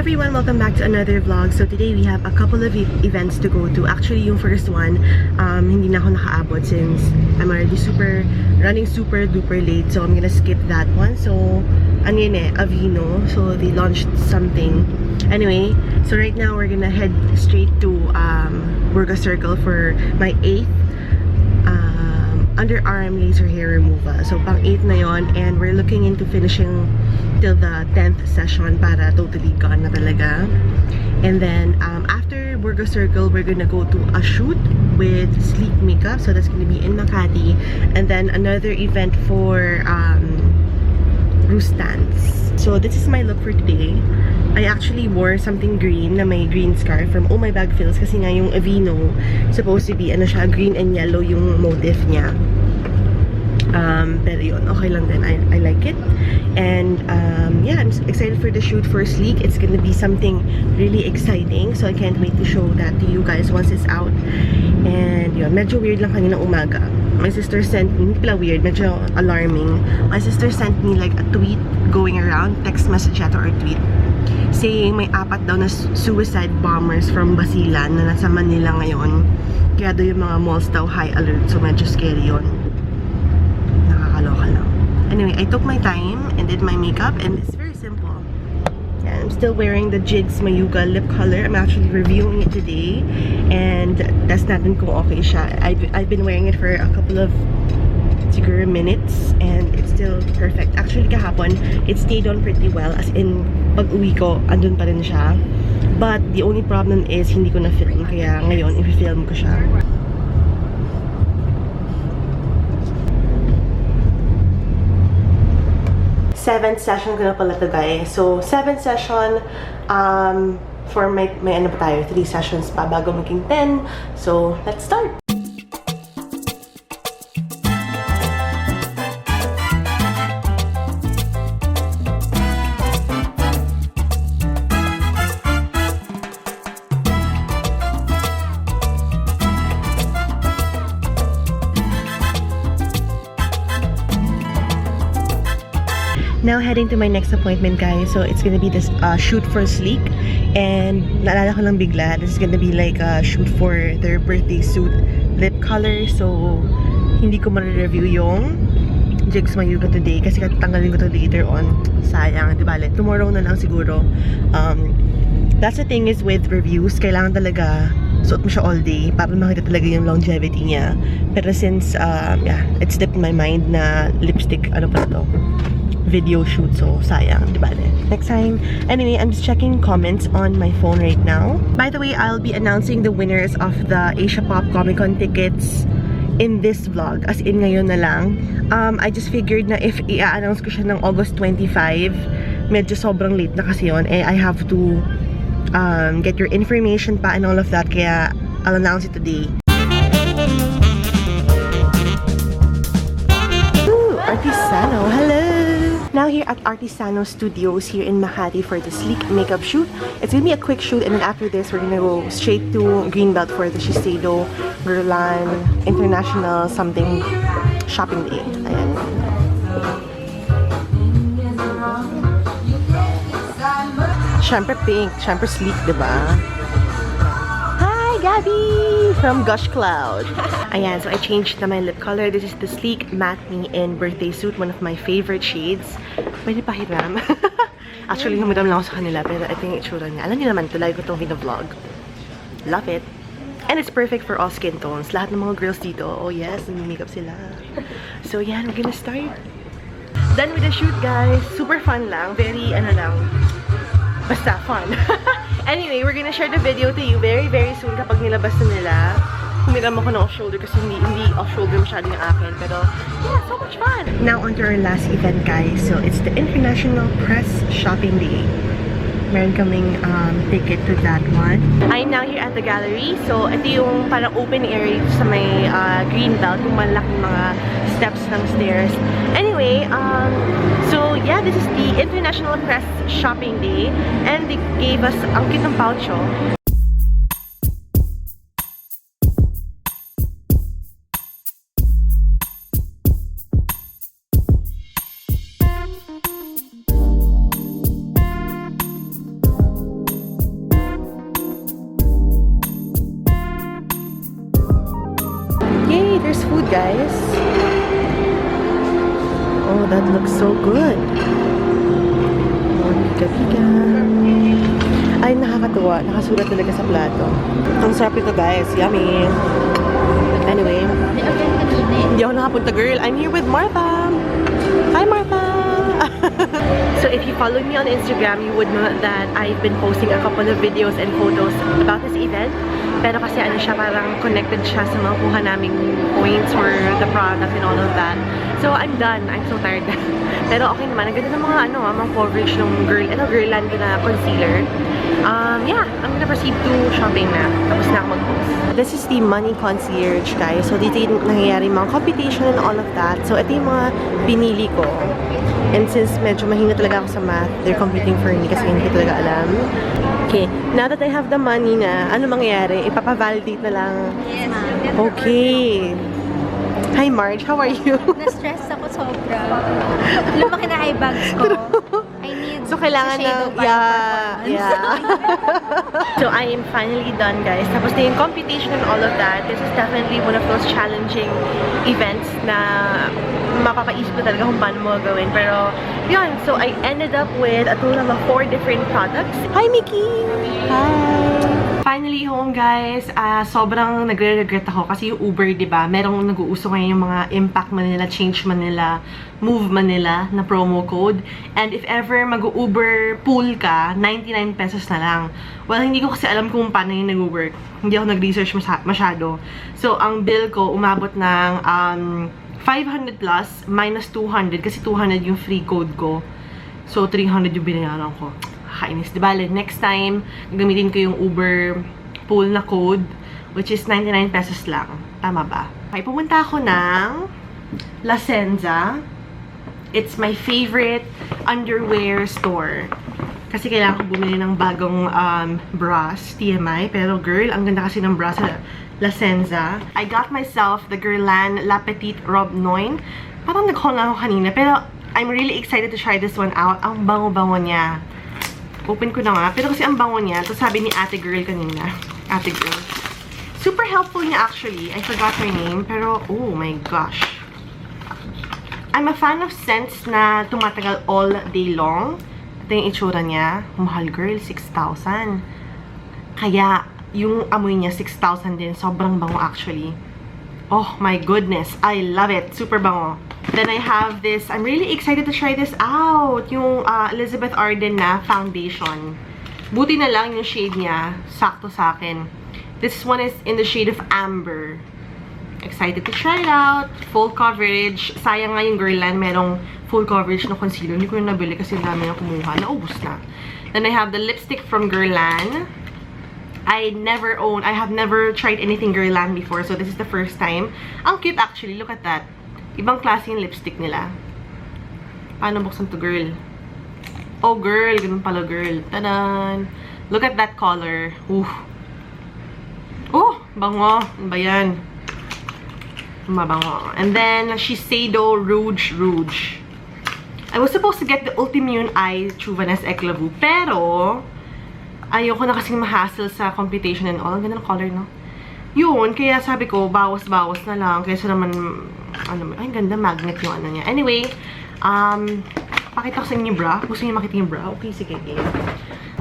everyone! Welcome back to another vlog. So today we have a couple of events to go to. Actually, yung first one, hindi na ako nakaabot since I'm already running super duper late. So I'm gonna skip that one. So, ano yun Aveeno. So they launched something. Anyway, so right now we're gonna head straight to Burga Circle for my 8th underarm laser hair removal. So pang 8 na yon, and we're looking into finishing till the 10th session para totally gone na talaga. And then after Burga Circle, we're gonna go to a shoot with Sleek Makeup. So that's gonna be in Makati. And then another event for Rustans. So this is my look for today. I actually wore something green na may green scarf from Oh My Bag Feels kasi nga yung Aveeno supposed to be ano siya, green and yellow yung motif niya. Pero yun, okay lang din. I like it. And yeah, I'm excited for the shoot for Sleek. It's gonna be something really exciting. So I can't wait to show that to you guys once it's out. And yun, medyo weird lang kanina umaga. My sister sent me, hindi pala weird, medyo alarming. My sister sent me like a tweet going around, text message yata or tweet, saying may 4 daw na suicide bombers from Basilan na nasa Manila ngayon. Kaya daw yung mga malls daw high alert. So medyo scary yun. Nakakaloka lang. Anyway, I took my time and did my makeup, and it's very simple. Yeah, I'm still wearing the Jigs Mayuga lip color. I'm actually reviewing it today, and test natin kung okay siya. I've been wearing it for a couple of siguro minutes, and it's still perfect. Actually, kahapon, it stayed on pretty well. As in, pag uwi ko, andun pa rin siya. But the only problem is hindi ko na-film, kaya ngayon, i-film ko siya. 7th session ko na pala to, guys. So, 7th session, for may ano pa tayo, 3 sessions pa bago maging 10. So, let's start! Now, heading to my next appointment, guys. So, it's gonna be this shoot for Sleek. And, naalala ko lang bigla, this is gonna be like a shoot for their birthday suit lip color. So, hindi ko ma-review yung Jigs Mayuga today kasi tatanggalin ko to later on. Sayang, di ba? Tomorrow na lang siguro. That's the thing is with reviews, kailangan talaga suot mo siya all day para makita talaga yung longevity niya. Pero since, yeah, it slipped in my mind na lipstick, ano pa to? Video shoot, so sayang, di ba? Next time. Anyway, I'm just checking comments on my phone right now. By the way, I'll be announcing the winners of the Asia Pop Comic Con tickets in this vlog, as in ngayon na lang. I just figured na if i-announce ko siya ng August 25, medyo sobrang late na kasi yun, I have to get your information pa and all of that, kaya I'll announce it today. Ooh, Artisano, hello! Now here at Artisano Studios here in Makati for the Sleek makeup shoot. It's gonna be a quick shoot, and then after this we're gonna go straight to Greenbelt for the Shiseido Berlan International something shopping day. Ayan. Syempre pink, syempre sleek, diba? Hi, Gabby! From Gush Cloud. Ayan, so I changed na my lip color. This is the Sleek Matte Me in Birthday Suit, one of my favorite shades. Pwede pa hiram. Actually, humiram lang ako sa kanila, pero I think itsura niya. Alam niyo naman, tulay ko itong vlog. Love it. And it's perfect for all skin tones. Lahat ng mga girls dito, oh yes, nag-makeup sila. So yan, we're gonna start. Done with the shoot, guys. Super fun lang. Very, ano lang, basta fun. Anyway, we're gonna share the video to you very soon kapag nilabas na nila. Humiram ako ng off-shoulder kasi hindi off-shoulder masyado yung akin. Pero, yeah, so much fun! Now, on to our last event, guys. So, it's the International Press Shopping Day. Meron kaming ticket to that one. I'm now here at the gallery. So, ito yung parang open area sa may Greenbelt. Yung malaking mga steps ng stairs. Anyway, so, yeah, this is the International Press Shopping Day. And they gave us ang cute ng pouch, oh. That looks so good. Pika-pika. Ay, nakakatuwa. Nakasulat talaga sa plato. Ang sarap ito, guys. Yummy. Anyway. Hindi ako nakapunta, girl. I'm here with Martha. Hi, Martha! So if you follow me on Instagram, you would know that I've been posting a couple of videos and photos about this event. Pero kasi ano siya, parang connected siya sa mga kuha naming points for the product and all of that. So I'm done. I'm so tired. Pero okay naman. Ang ganda ng mga mga coverage ng girl. Ito, Girlland ko na concealer. Yeah, I'm gonna proceed to shopping na. Tapos na ako mag-post. This is the money concierge, guys. So dito yung nangyayari mga computation and all of that. So ito yung mga pinili ko. And since medyo mahina talaga ako sa math, they're computing for me kasi hindi ko talaga alam. Okay, now that I have the money na, ano mangyayari? Ipapa-validate na lang. Yes, ma'am. Okay. Hi, Marge. How are you? Na-stress ako sobra. Lumaki na eye bags ko. I need So, kailangan na, yeah. So, I am finally done, guys. Tapos na yung computation and all of that. This is definitely one of those challenging events na mapapaisip ko talaga kung paano mo gawin. Pero, yun. So, I ended up with a total of 4 different products. Hi, Mickey! Hi! Finally home, guys. Sobrang nagre-regret ako kasi yung Uber, diba? Merong nag-uuso ngayon yung mga Impact Manila, Change Manila, Move Manila na promo code. And if ever mag-Uber pool ka, 99 pesos na lang. Well, hindi ko kasi alam kung paano yung nag-work. Hindi ako nag-research masyado. So, ang bill ko umabot ng 500 plus minus 200 kasi 200 yung free code ko. So, 300 yung binayaran ko. Kainis. Diba? Next time, gamitin ko yung Uber pool na code, which is 99 pesos lang. Tama ba? Okay, pumunta ako ng La Senza. It's my favorite underwear store. Kasi kailangan ko bumili ng bagong bras, TMI. Pero girl, ang ganda kasi ng bras sa La Senza. I got myself the Guerlain La Petite Robe 9. Parang nag-haul na ako kanina. Pero I'm really excited to try this one out. Ang bango-bango niya. Open ko na nga. Pero kasi ang bango niya. Ito sabi ni ate girl kanina. Ate girl. Super helpful niya actually. I forgot her name. Pero, oh my gosh. I'm a fan of scents na tumatagal all day long. Ito yung itsura niya. Mahal girl, 6,000. Kaya, yung amoy niya, 6,000 din. Sobrang bango actually. Oh my goodness. I love it. Super bango. Then I have this, I'm really excited to try this out. Yung Elizabeth Arden na foundation. Buti na lang yung shade niya. Sakto sa akin. This one is in the shade of Amber. Excited to try it out. Full coverage. Sayang nga yung Guerlain, merong full coverage na concealer. Hindi ko yung nabili kasi dami na kumuha. Naubos na. Then I have the lipstick from Guerlain. I have never tried anything Guerlain before. So this is the first time. Ang cute actually. Look at that. Ibang klase yung lipstick nila. Paano buksan to, girl? Oh, girl. Ganun pala, girl. Tadan! Look at that color. Ooh. Oh, bango. Ano ba yan? Mabango. And then, Shiseido Rouge Rouge. I was supposed to get the Ultimune Eye Chuvanes Eclavu. Pero, ayoko na kasing ma-hassle sa computation and all. Ang ganda ng color, no? Yun, kaya sabi ko, bawas-bawas na lang. Kaysa naman, ay, ganda, magnet yung ano niya. Anyway, pakita ko sa inyo yung bra. Gusto niyo makita yung bra? Okay, sige, game.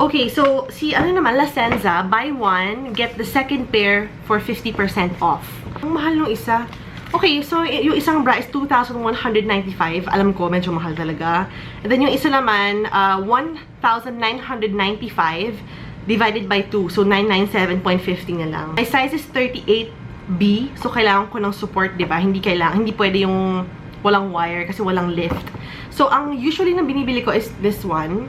Okay, so, naman, La Senza, buy one, get the second pair for 50% off. Ang mahal nung isa. Okay, so, yung isang bra is 2,195. Alam ko, medyo mahal talaga. And then, yung isa naman, 1,995. Divided by 2. So, 997.50 na lang. My size is 38B. So, kailangan ko ng support, diba? Hindi pwede yung walang wire kasi walang lift. So, ang usually na binibili ko is this one.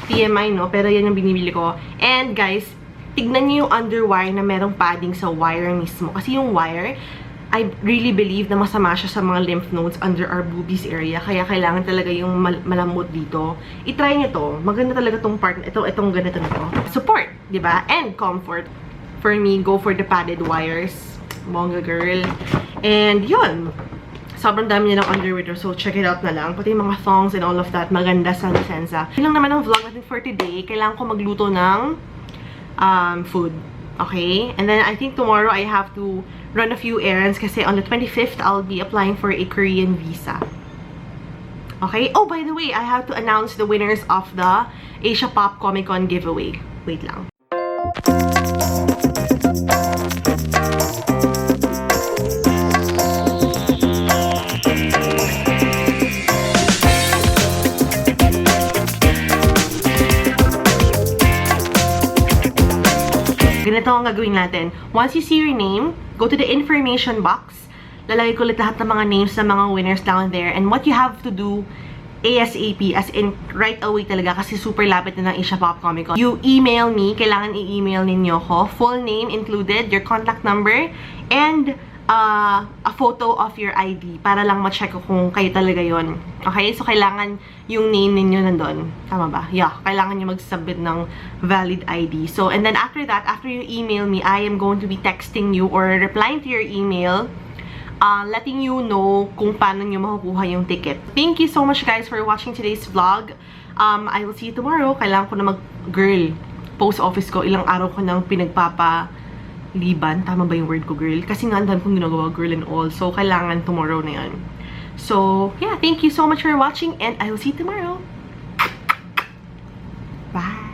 TMI, no? Pero yan yung binibili ko. And, guys, tignan nyo yung underwire na merong padding sa wire mismo. Kasi yung wire, I really believe na masama siya sa mga lymph nodes under our boobies area. Kaya kailangan talaga yung malambot dito. I-try nyo to. Maganda talaga tong part. Itong ganito na to. Support, di ba? And comfort. For me, go for the padded wires. Bongga girl. And yun. Sobrang dami niya ng underwear. So, check it out na lang. Pati yung mga thongs and all of that. Maganda sa La Senza. Yun lang naman ang vlog natin for today. Kailangan ko magluto ng food. Okay? And then, I think tomorrow I have to run a few errands kasi on the 25th, I'll be applying for a Korean visa. Okay? Oh, by the way, I have to announce the winners of the Asia Pop Comic Con giveaway. Wait lang. Ganito ang gagawin natin. Once you see your name, go to the information box. Lalagay ko ulit lahat ng mga names ng mga winners down there. And what you have to do ASAP, as in right away talaga kasi super lapit na ng Asia Pop Comic Con. You email me, kailangan i-email ninyo ko. Full name included, your contact number, and a photo of your ID para lang ma-check ko kung kayo talaga yon. Okay? So, kailangan yung name ninyo nandun. Tama ba? Yeah. Kailangan nyo mag-submit ng valid ID. So, and then after that, after you email me, I am going to be texting you or replying to your email, letting you know kung paano nyo makukuha yung ticket. Thank you so much guys for watching today's vlog. I will see you tomorrow. Kailangan ko na girl, post office ko, ilang araw ko nang pinagpapaliban. Tama ba yung word ko, girl? Kasi nga, ang dami kong ginagawa, girl and all. So, kailangan tomorrow na yan. So, yeah, thank you so much for watching and I will see you tomorrow. Bye!